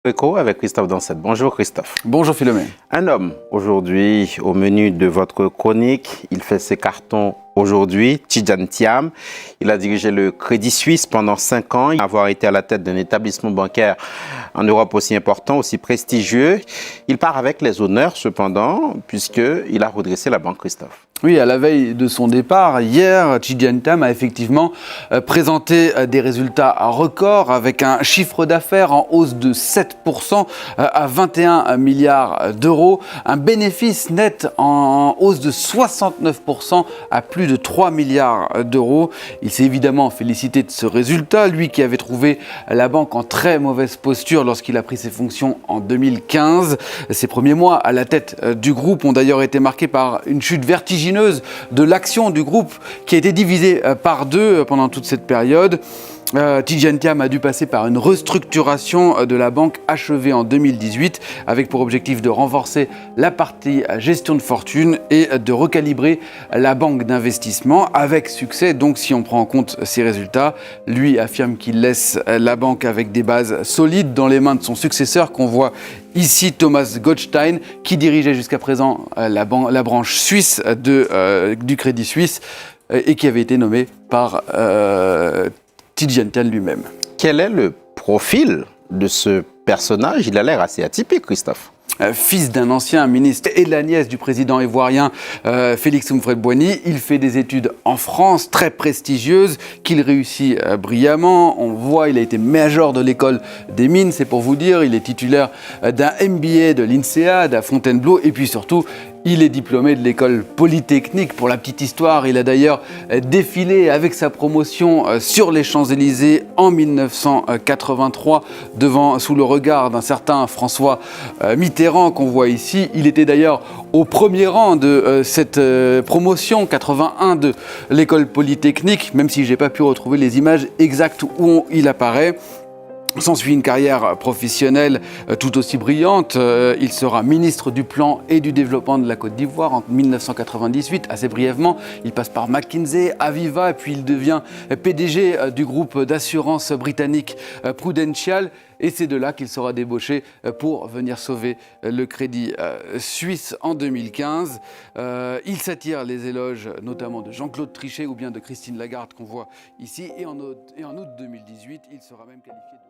Écho avec Christophe Dansette. Bonjour Christophe. Bonjour Philomène. Un homme aujourd'hui au menu de votre chronique, il fait ses cartons aujourd'hui, Tidjane Thiam. Il a dirigé le Crédit Suisse pendant 5 ans, avoir été à la tête d'un établissement bancaire en Europe aussi important, aussi prestigieux. Il part avec les honneurs cependant, puisqu'il a redressé la banque Christophe. Oui, à la veille de son départ, hier, Tidjane Thiam a effectivement présenté des résultats records avec un chiffre d'affaires en hausse de 7% à 21 milliards d'euros, un bénéfice net en hausse de 69% à plus de 3 milliards d'euros. Il s'est évidemment félicité de ce résultat, lui qui avait trouvé la banque en très mauvaise posture lorsqu'il a pris ses fonctions en 2015. Ses premiers mois à la tête du groupe ont d'ailleurs été marqués par une chute vertigineuse de l'action du groupe qui a été divisée par deux pendant toute cette période. Tidjane Thiam a dû passer par une restructuration de la banque achevée en 2018 avec pour objectif de renforcer la partie gestion de fortune et de recalibrer la banque d'investissement avec succès. Donc si on prend en compte ces résultats, lui affirme qu'il laisse la banque avec des bases solides dans les mains de son successeur qu'on voit ici, Thomas Gottstein, qui dirigeait jusqu'à présent la branche suisse du Crédit Suisse et qui avait été nommé par Tidjane Thiam lui-même. Quel est le profil de ce personnage? Il a l'air assez atypique, Christophe. Fils d'un ancien ministre et de la nièce du président ivoirien Félix Houphouët-Boigny, il fait des études en France très prestigieuses qu'il réussit brillamment. On voit, il a été major de l'école des mines, c'est pour vous dire. Il est titulaire d'un MBA de l'INSEAD, de Fontainebleau, et puis surtout, il est diplômé de l'école polytechnique. Pour la petite histoire, il a d'ailleurs défilé avec sa promotion sur les Champs-Élysées en 1983 sous le regard d'un certain François Mitterrand qu'on voit ici. Il était d'ailleurs au premier rang de cette promotion 81 de l'école polytechnique, même si je n'ai pas pu retrouver les images exactes où il apparaît. S'ensuit une carrière professionnelle tout aussi brillante. Il sera ministre du Plan et du Développement de la Côte d'Ivoire en 1998. Assez brièvement, il passe par McKinsey, Aviva, et puis il devient PDG du groupe d'assurance britannique Prudential. Et c'est de là qu'il sera débauché pour venir sauver le Crédit Suisse en 2015. Il s'attire les éloges notamment de Jean-Claude Trichet ou bien de Christine Lagarde qu'on voit ici. Et en août 2018, il sera même qualifié de...